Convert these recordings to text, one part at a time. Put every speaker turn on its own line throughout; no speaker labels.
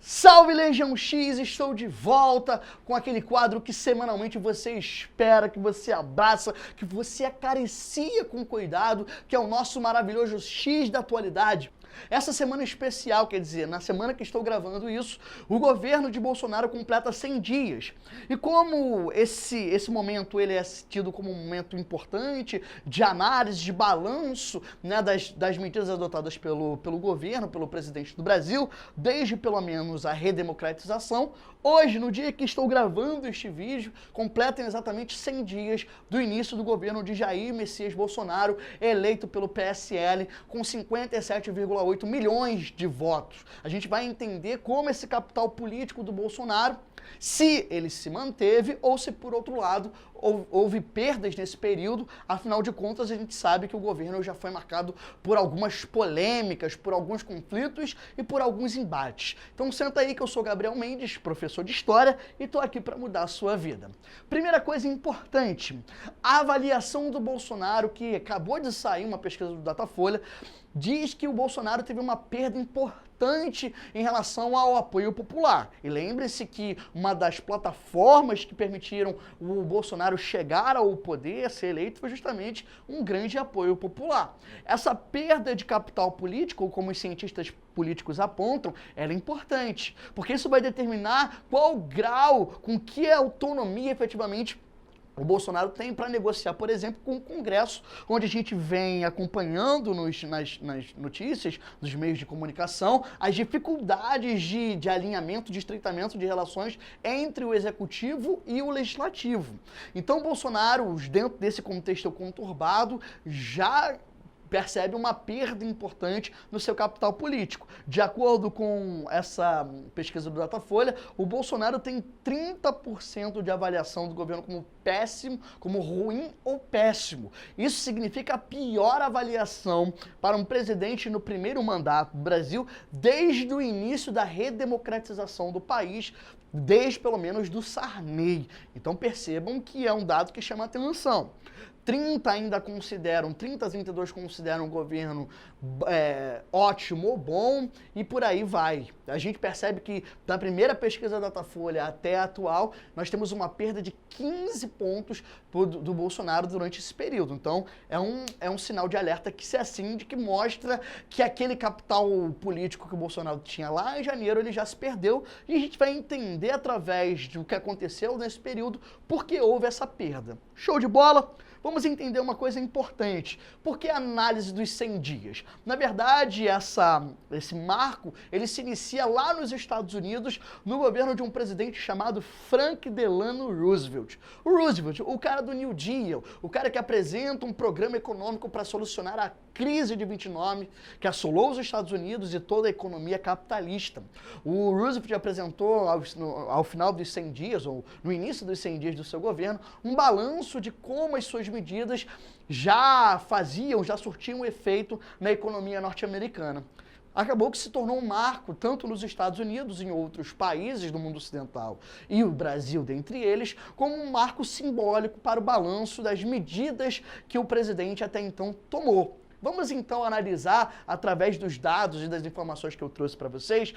Salve Legião X, estou de volta com aquele quadro que semanalmente você espera, que você abraça, que você acaricia com cuidado, que é o nosso maravilhoso X da atualidade. Essa semana especial, quer dizer, na semana que estou gravando isso, o governo de Bolsonaro completa 100 dias. E como esse momento ele é tido como um momento importante de análise, de balanço, né, das medidas adotadas pelo governo, pelo presidente do Brasil, desde pelo menos a redemocratização, hoje, no dia que estou gravando este vídeo, completam exatamente 100 dias do início do governo de Jair Messias Bolsonaro, eleito pelo PSL com 57,8 milhões de votos. A gente vai entender como esse capital político do Bolsonaro, se ele se manteve ou se, por outro lado, houve perdas nesse período. Afinal de contas, a gente sabe que o governo já foi marcado por algumas polêmicas, por alguns conflitos e por alguns embates. Então senta aí que eu sou Gabriel Mendes, professor de História, e estou aqui para mudar a sua vida. Primeira coisa importante, a avaliação do Bolsonaro, que acabou de sair uma pesquisa do Datafolha, diz que o Bolsonaro teve uma perda importante em relação ao apoio popular. E lembre-se que uma das plataformas que permitiram o Bolsonaro chegar ao poder, ser eleito, foi justamente um grande apoio popular. Essa perda de capital político, como os cientistas políticos apontam, ela é importante, porque isso vai determinar qual grau, com que autonomia efetivamente o Bolsonaro tem para negociar, por exemplo, com o Congresso, onde a gente vem acompanhando nas notícias dos meios de comunicação as dificuldades de alinhamento, de estreitamento de relações entre o Executivo e o Legislativo. Então, Bolsonaro, dentro desse contexto conturbado, já percebe uma perda importante no seu capital político. De acordo com essa pesquisa do Datafolha, o Bolsonaro tem 30% de avaliação do governo como péssimo, como ruim ou péssimo. Isso significa a pior avaliação para um presidente no primeiro mandato do Brasil desde o início da redemocratização do país, desde pelo menos do Sarney. Então percebam que é um dado que chama atenção. 30 a 32 consideram o governo ótimo ou bom, e por aí vai. A gente percebe que da primeira pesquisa da Datafolha até a atual, nós temos uma perda de 15 pontos do Bolsonaro durante esse período. Então, é um sinal de alerta que se acende, que mostra que aquele capital político que o Bolsonaro tinha lá em janeiro, ele já se perdeu, e a gente vai entender através do que aconteceu nesse período, por que houve essa perda. Show de bola? Vamos entender uma coisa importante. Por que a análise dos 100 dias? Na verdade, esse marco, ele se inicia lá nos Estados Unidos, no governo de um presidente chamado Franklin Delano Roosevelt. O Roosevelt, o cara do New Deal, o cara que apresenta um programa econômico para solucionar a crise de 29, que assolou os Estados Unidos e toda a economia capitalista. O Roosevelt apresentou, ao final dos 100 dias, ou no início dos 100 dias do seu governo, um balanço de como as suas medidas já surtiam efeito na economia norte-americana. Acabou que se tornou um marco, tanto nos Estados Unidos e em outros países do mundo ocidental, e o Brasil dentre eles, como um marco simbólico para o balanço das medidas que o presidente até então tomou. Vamos então analisar, através dos dados e das informações que eu trouxe para vocês,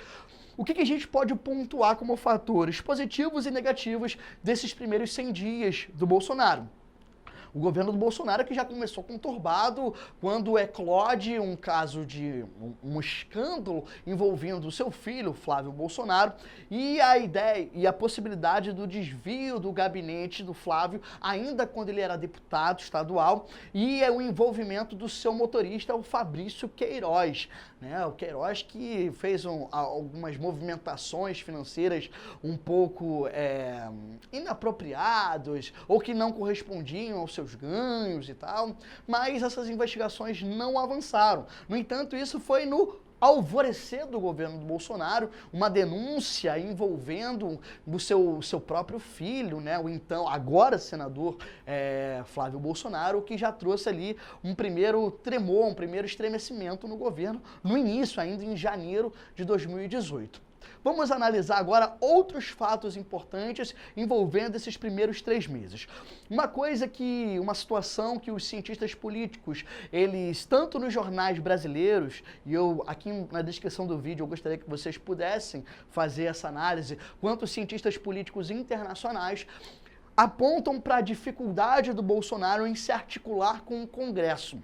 o que a gente pode pontuar como fatores positivos e negativos desses primeiros 100 dias do Bolsonaro. O governo do Bolsonaro que já começou conturbado quando eclode um caso de um escândalo envolvendo o seu filho, Flávio Bolsonaro, e a ideia e a possibilidade do desvio do gabinete do Flávio, ainda quando ele era deputado estadual, e o envolvimento do seu motorista, o Fabrício Queiroz, né? O Queiroz que fez algumas movimentações financeiras um pouco inapropriadas ou que não correspondiam aos seus ganhos e tal, mas essas investigações não avançaram. No entanto, isso foi no alvorecer do governo do Bolsonaro, uma denúncia envolvendo o seu próprio filho, né, o então, agora senador Flávio Bolsonaro, que já trouxe ali um primeiro tremor, um primeiro estremecimento no governo, no início, ainda em janeiro de 2018. Vamos analisar agora outros fatos importantes envolvendo esses primeiros 3 meses. Uma situação que os cientistas políticos, eles, tanto nos jornais brasileiros, e eu aqui na descrição do vídeo eu gostaria que vocês pudessem fazer essa análise, quanto os cientistas políticos internacionais, apontam para a dificuldade do Bolsonaro em se articular com o Congresso.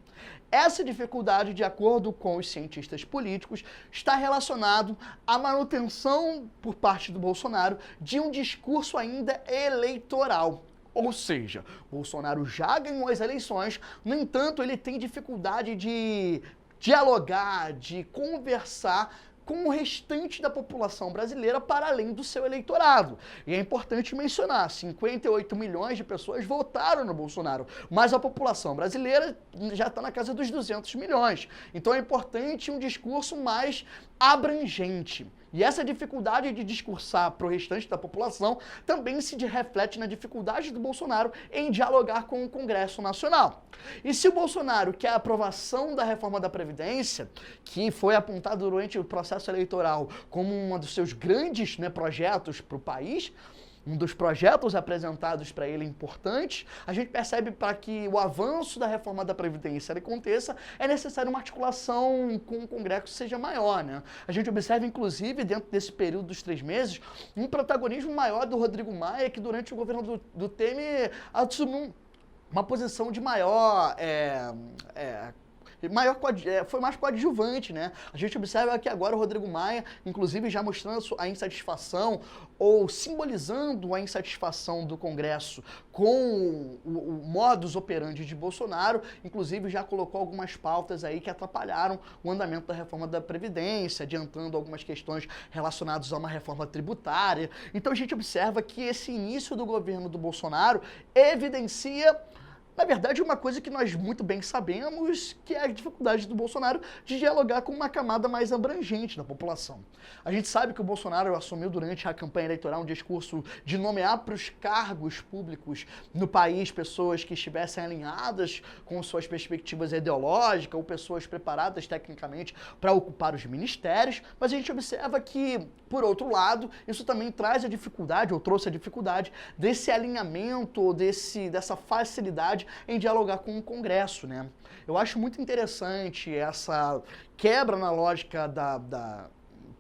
Essa dificuldade, de acordo com os cientistas políticos, está relacionado à manutenção por parte do Bolsonaro de um discurso ainda eleitoral. Ou seja, Bolsonaro já ganhou as eleições, no entanto, ele tem dificuldade de dialogar, de conversar com o restante da população brasileira para além do seu eleitorado. E é importante mencionar, 58 milhões de pessoas votaram no Bolsonaro, mas a população brasileira já está na casa dos 200 milhões. Então é importante um discurso mais abrangente. E essa dificuldade de discursar para o restante da população também se reflete na dificuldade do Bolsonaro em dialogar com o Congresso Nacional. E se o Bolsonaro quer a aprovação da reforma da Previdência, que foi apontado durante o processo eleitoral como um dos seus grandes projetos para o país, um dos projetos apresentados para ele importantes, a gente percebe para que o avanço da reforma da Previdência aconteça, é necessário uma articulação com o Congresso que seja maior, né? A gente observa, inclusive, dentro desse período dos 3 meses, um protagonismo maior do Rodrigo Maia, que durante o governo do Temer assumiu uma posição de foi mais coadjuvante, né? A gente observa que agora o Rodrigo Maia, inclusive já mostrando a insatisfação ou simbolizando a insatisfação do Congresso com o modus operandi de Bolsonaro, inclusive já colocou algumas pautas aí que atrapalharam o andamento da reforma da Previdência, adiantando algumas questões relacionadas a uma reforma tributária. Então a gente observa que esse início do governo do Bolsonaro evidencia, na verdade, uma coisa que nós muito bem sabemos, que é a dificuldade do Bolsonaro de dialogar com uma camada mais abrangente da população. A gente sabe que o Bolsonaro assumiu durante a campanha eleitoral um discurso de nomear para os cargos públicos no país pessoas que estivessem alinhadas com suas perspectivas ideológicas ou pessoas preparadas tecnicamente para ocupar os ministérios, mas a gente observa que, por outro lado, isso também traz a dificuldade, ou trouxe a dificuldade, desse alinhamento, dessa facilidade em dialogar com o Congresso, né? Eu acho muito interessante essa quebra na lógica da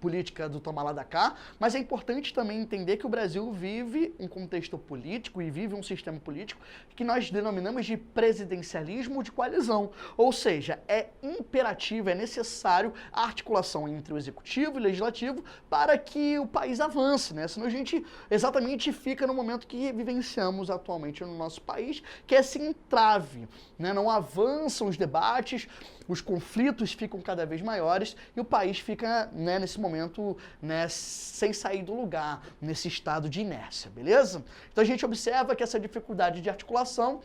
política do toma lá da cá, mas é importante também entender que o Brasil vive um contexto político e vive um sistema político que nós denominamos de presidencialismo de coalizão, ou seja, é imperativo, é necessário a articulação entre o executivo e o legislativo para que o país avance, né? Senão a gente exatamente fica no momento que vivenciamos atualmente no nosso país, que é esse entrave, né? Não avançam os debates, os conflitos ficam cada vez maiores e o país fica, né, nesse momento, né, sem sair do lugar, nesse estado de inércia, beleza? Então a gente observa que essa dificuldade de articulação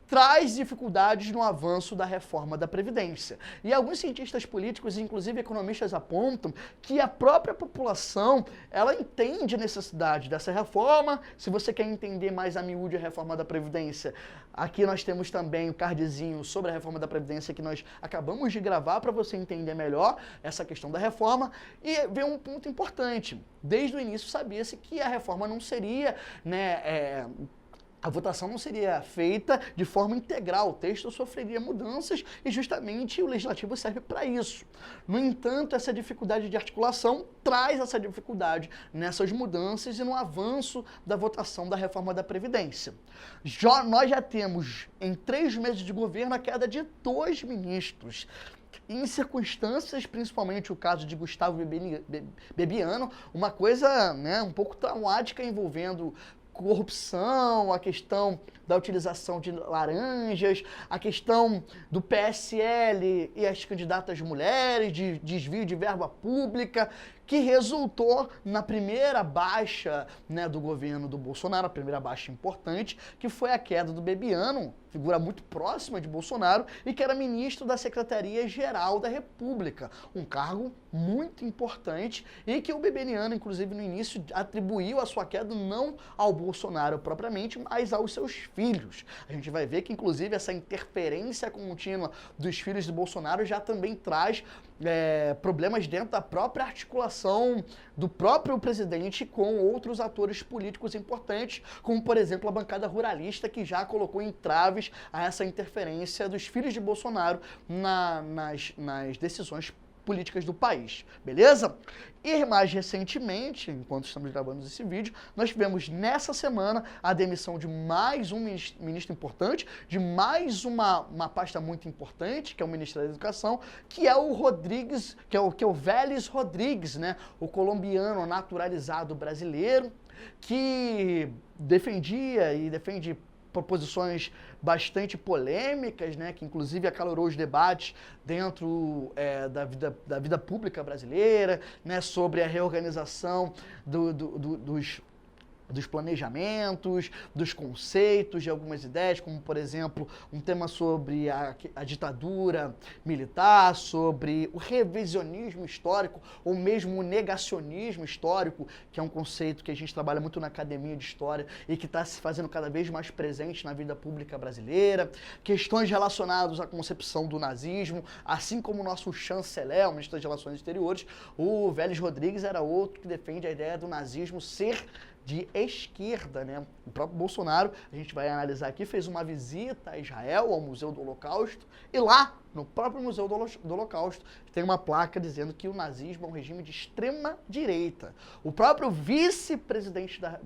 traz dificuldades no avanço da reforma da Previdência. E alguns cientistas políticos, inclusive economistas, apontam que a própria população, ela entende a necessidade dessa reforma. Se você quer entender mais a miúde a reforma da Previdência, aqui nós temos também o cardzinho sobre a reforma da Previdência que nós acabamos de gravar para você entender melhor essa questão da reforma. E vem um ponto importante. Desde o início sabia-se que a reforma não seria, né, a votação não seria feita de forma integral, o texto sofreria mudanças e justamente o legislativo serve para isso. No entanto, essa dificuldade de articulação traz essa dificuldade nessas mudanças e no avanço da votação da reforma da Previdência. Nós já temos, em 3 meses de governo, a queda de 2 ministros. Em circunstâncias, principalmente o caso de Gustavo Bebiano, uma coisa, né, um pouco traumática envolvendo corrupção, a questão da utilização de laranjas, a questão do PSL e as candidatas mulheres, de desvio de verba pública, que resultou na primeira baixa, né, do governo do Bolsonaro, a primeira baixa importante, que foi a queda do Bebiano, figura muito próxima de Bolsonaro, e que era ministro da Secretaria-Geral da República, um cargo muito importante e que o Bebiano, inclusive no início, atribuiu a sua queda não ao Bolsonaro propriamente, mas aos seus filhos. A gente vai ver que, inclusive, essa interferência contínua dos filhos de Bolsonaro já também traz problemas dentro da própria articulação articulação do próprio presidente com outros atores políticos importantes, como, por exemplo, a bancada ruralista, que já colocou entraves a essa interferência dos filhos de Bolsonaro nas decisões políticas do país, beleza? E mais recentemente, enquanto estamos gravando esse vídeo, nós tivemos nessa semana a demissão de mais um ministro importante, de mais uma pasta muito importante, que é o Ministério da Educação, que é o Rodrigues, que é o Vélez Rodrigues, né? O colombiano naturalizado brasileiro, que defendia e defende proposições bastante polêmicas, né, que inclusive acalorou os debates dentro da vida pública brasileira, né, sobre a reorganização dos planejamentos, dos conceitos, de algumas ideias, como, por exemplo, um tema sobre a ditadura militar, sobre o revisionismo histórico, ou mesmo o negacionismo histórico, que é um conceito que a gente trabalha muito na academia de história e que está se fazendo cada vez mais presente na vida pública brasileira, questões relacionadas à concepção do nazismo, assim como o nosso chanceler, o ministro das Relações Exteriores, o Vélez Rodrigues, era outro que defende a ideia do nazismo ser de esquerda, né? O próprio Bolsonaro, a gente vai analisar aqui, fez uma visita a Israel, ao Museu do Holocausto, e lá, no próprio Museu do Holocausto, tem uma placa dizendo que o nazismo é um regime de extrema direita. O próprio vice-presidente da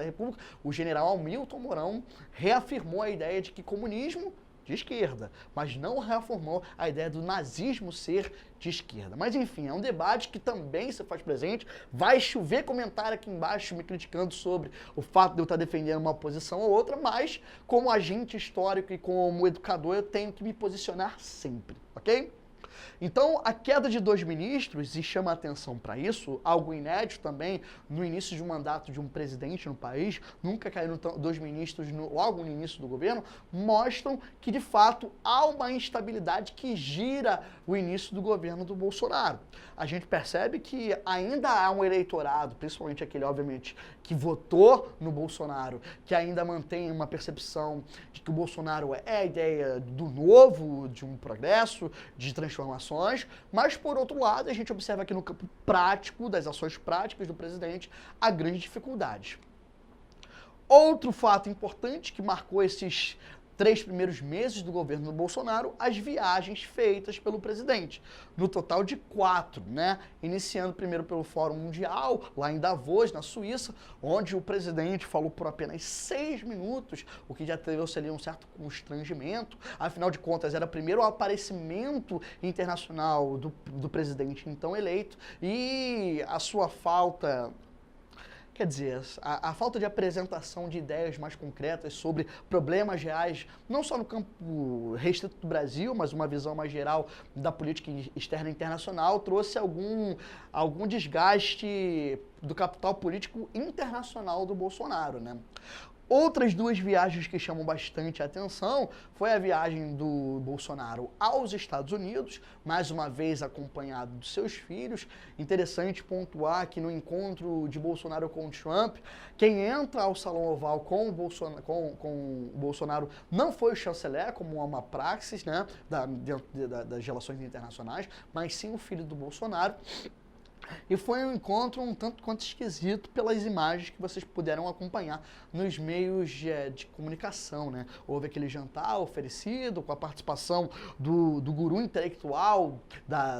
República, o general Hamilton Mourão, reafirmou a ideia de que comunismo de esquerda, mas não reafirmou a ideia do nazismo ser de esquerda. Mas enfim, é um debate que também se faz presente. Vai chover comentário aqui embaixo me criticando sobre o fato de eu estar defendendo uma posição ou outra, mas como agente histórico e como educador eu tenho que me posicionar sempre, ok? Então, a queda de 2 ministros, e chama a atenção para isso, algo inédito também, no início de um mandato de um presidente no país, nunca caíram 2 ministros logo no início do governo, mostram que, de fato, há uma instabilidade que gira o início do governo do Bolsonaro. A gente percebe que ainda há um eleitorado, principalmente aquele, obviamente, que votou no Bolsonaro, que ainda mantém uma percepção de que o Bolsonaro é a ideia do novo, de um progresso, de transformações, mas, por outro lado, a gente observa aqui no campo prático, das ações práticas do presidente, a grande dificuldade. Outro fato importante que marcou esses 3 primeiros meses do governo do Bolsonaro, as viagens feitas pelo presidente, no total de 4, né? Iniciando primeiro pelo Fórum Mundial, lá em Davos, na Suíça, onde o presidente falou por apenas 6 minutos, o que já trouxe ali um certo constrangimento. Afinal de contas, era primeiro o aparecimento internacional do presidente então eleito, e a sua falta... Quer dizer, a falta de apresentação de ideias mais concretas sobre problemas reais, não só no campo restrito do Brasil, mas uma visão mais geral da política externa e internacional, trouxe algum desgaste do capital político internacional do Bolsonaro, né? Outras 2 viagens que chamam bastante a atenção foi a viagem do Bolsonaro aos Estados Unidos, mais uma vez acompanhado dos seus filhos. Interessante pontuar que no encontro de Bolsonaro com Trump, quem entra ao Salão Oval com o Bolsonaro não foi o chanceler, como é uma praxis, né, das relações internacionais, mas sim o filho do Bolsonaro. E foi um encontro um tanto quanto esquisito pelas imagens que vocês puderam acompanhar nos meios de comunicação, né? Houve aquele jantar oferecido com a participação do guru intelectual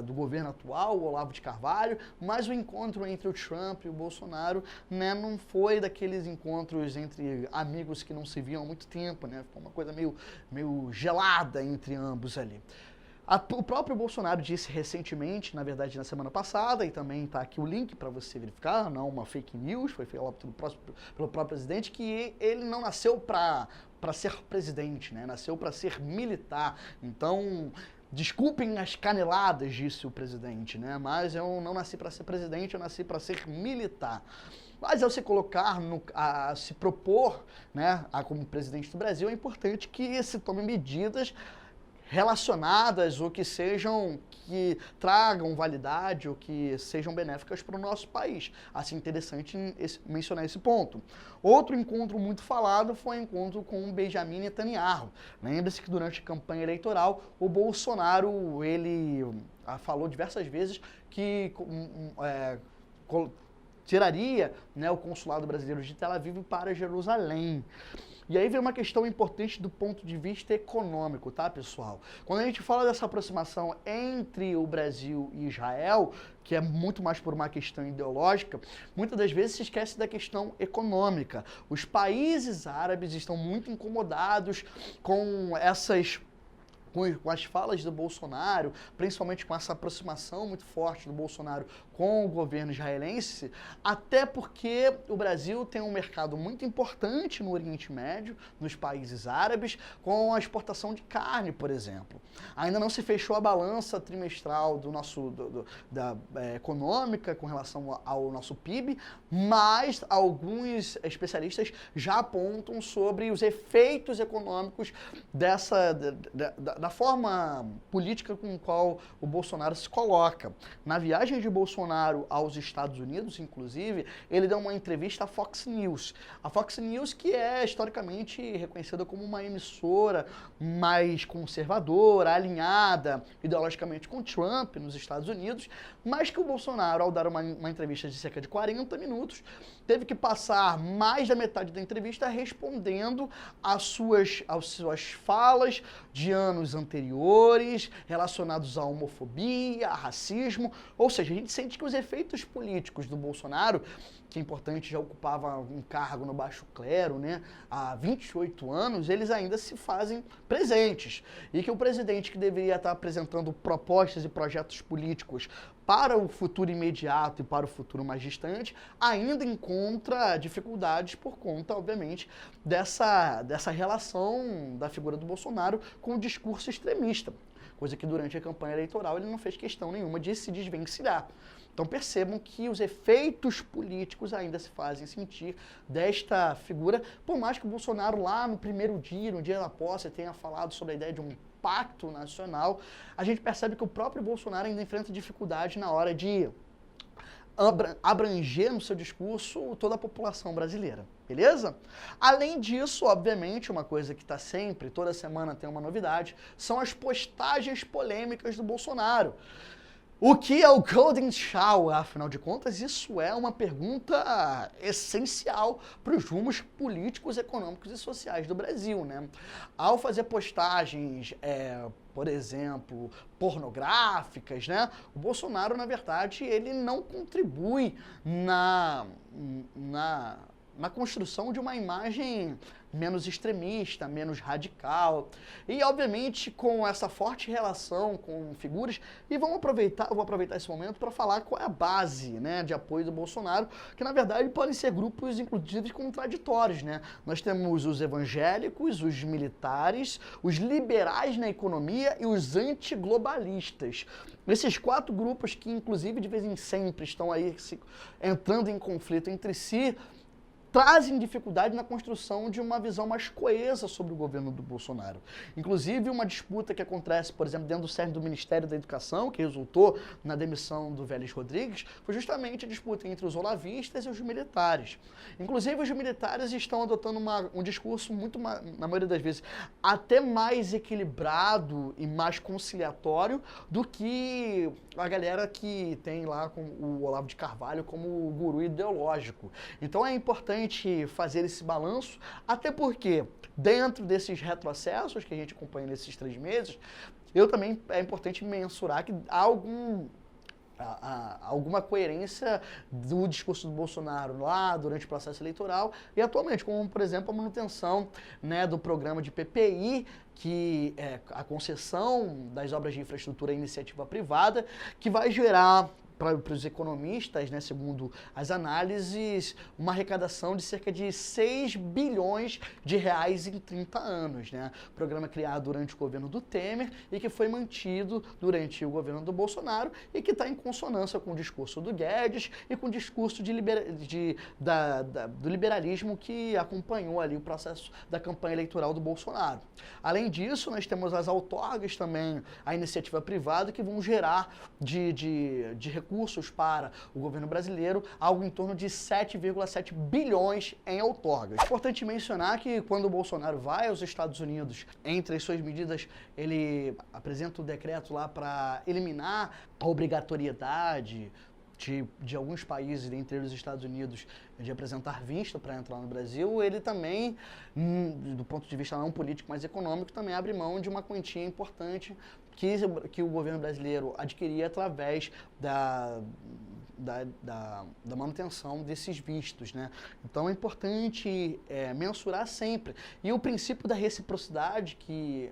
do governo atual, o Olavo de Carvalho, mas o encontro entre o Trump e o Bolsonaro, né, não foi daqueles encontros entre amigos que não se viam há muito tempo, né? Foi uma coisa meio gelada entre ambos ali. O próprio Bolsonaro disse recentemente, na verdade na semana passada, e também está aqui o link para você verificar, não uma fake news, foi feito pelo próprio presidente, que ele não nasceu para ser presidente, né? Nasceu para ser militar. Então, desculpem as caneladas, disse o presidente, né? Mas eu não nasci para ser presidente, eu nasci para ser militar. Mas ao se colocar, a se propor, né, como presidente do Brasil, é importante que se tome medidas relacionadas ou que tragam validade ou que sejam benéficas para o nosso país. Assim, interessante mencionar esse ponto. Outro encontro muito falado foi o encontro com o Benjamin Netanyahu. Lembre-se que durante a campanha eleitoral, o Bolsonaro, ele falou diversas vezes que tiraria, né, o consulado brasileiro de Tel Aviv para Jerusalém. E aí vem uma questão importante do ponto de vista econômico, tá, pessoal? Quando a gente fala dessa aproximação entre o Brasil e Israel, que é muito mais por uma questão ideológica, muitas das vezes se esquece da questão econômica. Os países árabes estão muito incomodados com as falas do Bolsonaro, principalmente com essa aproximação muito forte do Bolsonaro com o governo israelense, até porque o Brasil tem um mercado muito importante no Oriente Médio, nos países árabes, com a exportação de carne, por exemplo. Ainda não se fechou a balança trimestral econômica com relação ao nosso PIB, mas alguns especialistas já apontam sobre os efeitos econômicos da forma política com a qual o Bolsonaro se coloca. Na viagem de Bolsonaro aos Estados Unidos, inclusive, ele deu uma entrevista à Fox News. A Fox News, que é historicamente reconhecida como uma emissora mais conservadora, alinhada ideologicamente com Trump nos Estados Unidos, mas que o Bolsonaro, ao dar uma entrevista de cerca de 40 minutos, teve que passar mais da metade da entrevista respondendo às suas falas de anos anteriores, relacionados à homofobia, a racismo, ou seja, a gente sente que os efeitos políticos do Bolsonaro, que é importante, já ocupava um cargo no baixo clero, né, há 28 anos, eles ainda se fazem presentes. E que o presidente que deveria estar apresentando propostas e projetos políticos para o futuro imediato e para o futuro mais distante, ainda encontra dificuldades por conta, obviamente, dessa relação da figura do Bolsonaro com o discurso extremista, coisa que durante a campanha eleitoral ele não fez questão nenhuma de se desvencilhar. Então percebam que os efeitos políticos ainda se fazem sentir desta figura, por mais que o Bolsonaro lá no primeiro dia, no dia da posse, tenha falado sobre a ideia de um pacto nacional, a gente percebe que o próprio Bolsonaro ainda enfrenta dificuldade na hora de abranger no seu discurso toda a população brasileira, beleza? Além disso, obviamente, uma coisa que está sempre, toda semana tem uma novidade, são as postagens polêmicas do Bolsonaro. O que é o Golden Shower? Afinal de contas, isso é uma pergunta essencial para os rumos políticos, econômicos e sociais do Brasil, né? Ao fazer postagens, por exemplo, pornográficas, né? O Bolsonaro, na verdade, ele não contribui na construção de uma imagem menos extremista, menos radical. E, obviamente, com essa forte relação com figuras, e eu vou aproveitar esse momento para falar qual é a base, né, de apoio do Bolsonaro, que, na verdade, podem ser grupos, inclusive, contraditórios, né? Nós temos os evangélicos, os militares, os liberais na economia e os antiglobalistas. Esses 4 grupos que, inclusive, de vez em sempre estão aí entrando em conflito entre si, trazem dificuldade na construção de uma visão mais coesa sobre o governo do Bolsonaro. Inclusive, uma disputa que acontece, por exemplo, dentro do cerne do Ministério da Educação, que resultou na demissão do Vélez Rodrigues, foi justamente a disputa entre os olavistas e os militares. Inclusive, os militares estão adotando um discurso muito, na maioria das vezes, até mais equilibrado e mais conciliatório do que a galera que tem lá com o Olavo de Carvalho como o guru ideológico. Então, é importante fazer esse balanço, até porque dentro desses retrocessos que a gente acompanha nesses 3 meses, também é importante mensurar que há alguma coerência do discurso do Bolsonaro lá durante o processo eleitoral e atualmente, como por exemplo a manutenção, né, do programa de PPI, que é a concessão das obras de infraestrutura à iniciativa privada, que vai gerar para os economistas, né, segundo as análises, uma arrecadação de cerca de 6 bilhões de reais em 30 anos, né? Programa criado durante o governo do Temer e que foi mantido durante o governo do Bolsonaro e que está em consonância com o discurso do Guedes e com o discurso do liberalismo que acompanhou ali o processo da campanha eleitoral do Bolsonaro. Além disso, nós temos as outorgas também, a iniciativa privada, que vão gerar de recursos para o governo brasileiro algo em torno de 7,7 bilhões em outorgas. É importante mencionar que quando o Bolsonaro vai aos Estados Unidos, entre as suas medidas, ele apresenta o decreto lá para eliminar a obrigatoriedade de alguns países, dentre eles os Estados Unidos, de apresentar visto para entrar no Brasil. Ele também, do ponto de vista não político, mas econômico, também abre mão de uma quantia importante que o governo brasileiro adquiria através da manutenção desses vistos, né? Então é importante mensurar sempre. E o princípio da reciprocidade, que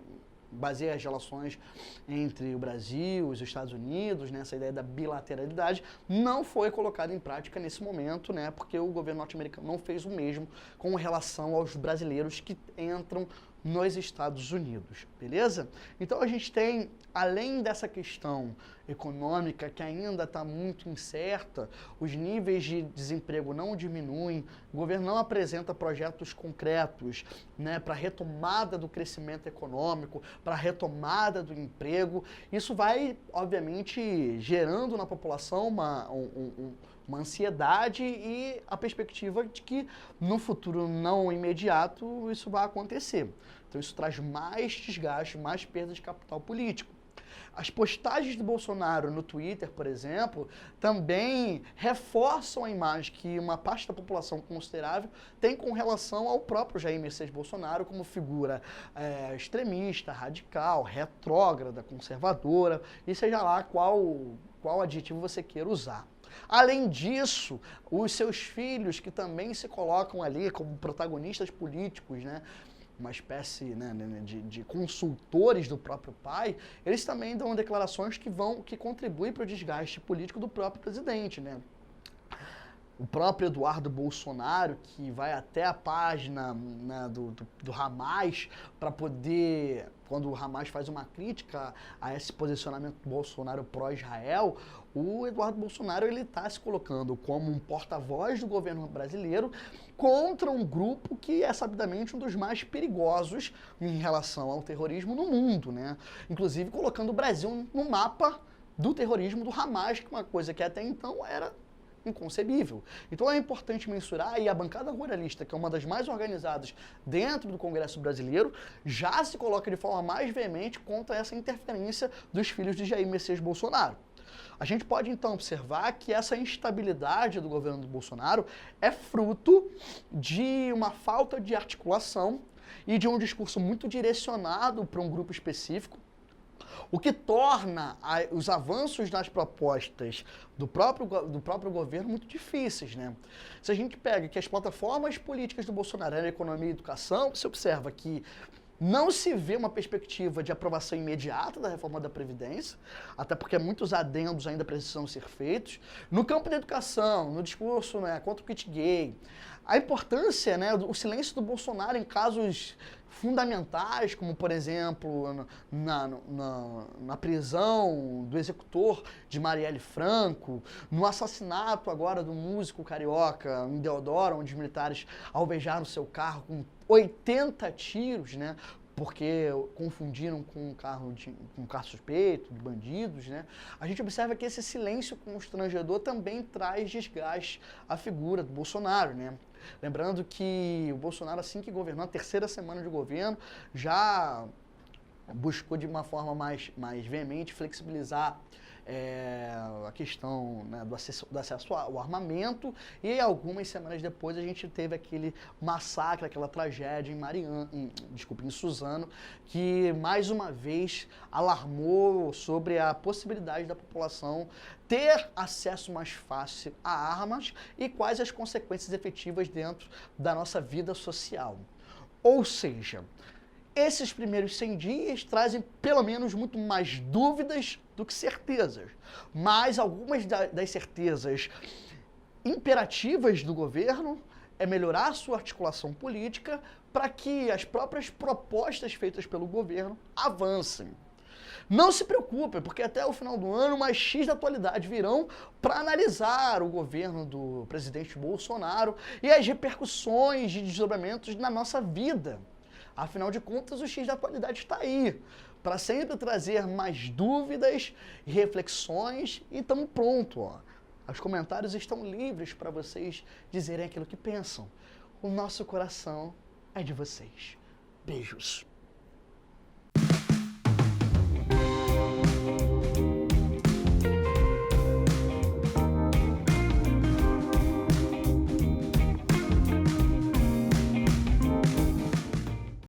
baseia as relações entre o Brasil e os Estados Unidos, né, essa ideia da bilateralidade, não foi colocada em prática nesse momento, né, porque o governo norte-americano não fez o mesmo com relação aos brasileiros que entram nos Estados Unidos, beleza? Então a gente tem, além dessa questão econômica que ainda está muito incerta, os níveis de desemprego não diminuem, o governo não apresenta projetos concretos, né, para retomada do crescimento econômico, para retomada do emprego. Isso vai, obviamente, gerando na população uma ansiedade e a perspectiva de que no futuro não imediato isso vai acontecer. Então isso traz mais desgaste, mais perda de capital político. As postagens do Bolsonaro no Twitter, por exemplo, também reforçam a imagem que uma parte da população considerável tem com relação ao próprio Jair Messias Bolsonaro como figura extremista, radical, retrógrada, conservadora, e seja lá qual adjetivo você queira usar. Além disso, os seus filhos, que também se colocam ali como protagonistas políticos, né, uma espécie, né, de consultores do próprio pai, eles também dão declarações que contribuem para o desgaste político do próprio presidente, né? O próprio Eduardo Bolsonaro, que vai até a página, né, do Hamas para poder, quando o Hamas faz uma crítica a esse posicionamento do Bolsonaro pró-Israel, o Eduardo Bolsonaro está se colocando como um porta-voz do governo brasileiro contra um grupo que é sabidamente um dos mais perigosos em relação ao terrorismo no mundo, né? Inclusive colocando o Brasil no mapa do terrorismo do Hamas, que é uma coisa que até então era inconcebível. Então é importante mensurar, e a bancada ruralista, que é uma das mais organizadas dentro do Congresso brasileiro, já se coloca de forma mais veemente contra essa interferência dos filhos de Jair Messias Bolsonaro. A gente pode então observar que essa instabilidade do governo do Bolsonaro é fruto de uma falta de articulação e de um discurso muito direcionado para um grupo específico, o que torna os avanços nas propostas do próprio governo muito difíceis, né? Se a gente pega que as plataformas políticas do Bolsonaro eram economia e educação, você observa que não se vê uma perspectiva de aprovação imediata da reforma da Previdência, até porque muitos adendos ainda precisam ser feitos. No campo da educação, no discurso, né, contra o kit gay, a importância, né, o silêncio do Bolsonaro em casos fundamentais, como, por exemplo, na prisão do executor de Marielle Franco, no assassinato agora do músico carioca em Deodoro, onde os militares alvejaram seu carro com 80 tiros, né? Porque confundiram com um carro suspeito, de bandidos, né? A gente observa que esse silêncio constrangedor também traz desgaste à figura do Bolsonaro, né? Lembrando que o Bolsonaro, assim que governou, a terceira semana de governo, já buscou de uma forma mais veemente flexibilizar a questão, né, do acesso ao armamento, e algumas semanas depois a gente teve aquele massacre, aquela tragédia em Suzano, que mais uma vez alarmou sobre a possibilidade da população ter acesso mais fácil a armas e quais as consequências efetivas dentro da nossa vida social. Ou seja, Esses primeiros 100 dias trazem pelo menos muito mais dúvidas do que certezas, mas algumas das certezas imperativas do governo é melhorar a sua articulação política para que as próprias propostas feitas pelo governo avancem. Não se preocupe, porque até o final do ano mais X da atualidade virão para analisar o governo do presidente Bolsonaro e as repercussões de desdobramentos na nossa vida. Afinal de contas, o X da atualidade está aí, para sempre trazer mais dúvidas e reflexões, e estamos prontos, ó. Os comentários estão livres para vocês dizerem aquilo que pensam. O nosso coração é de vocês. Beijos.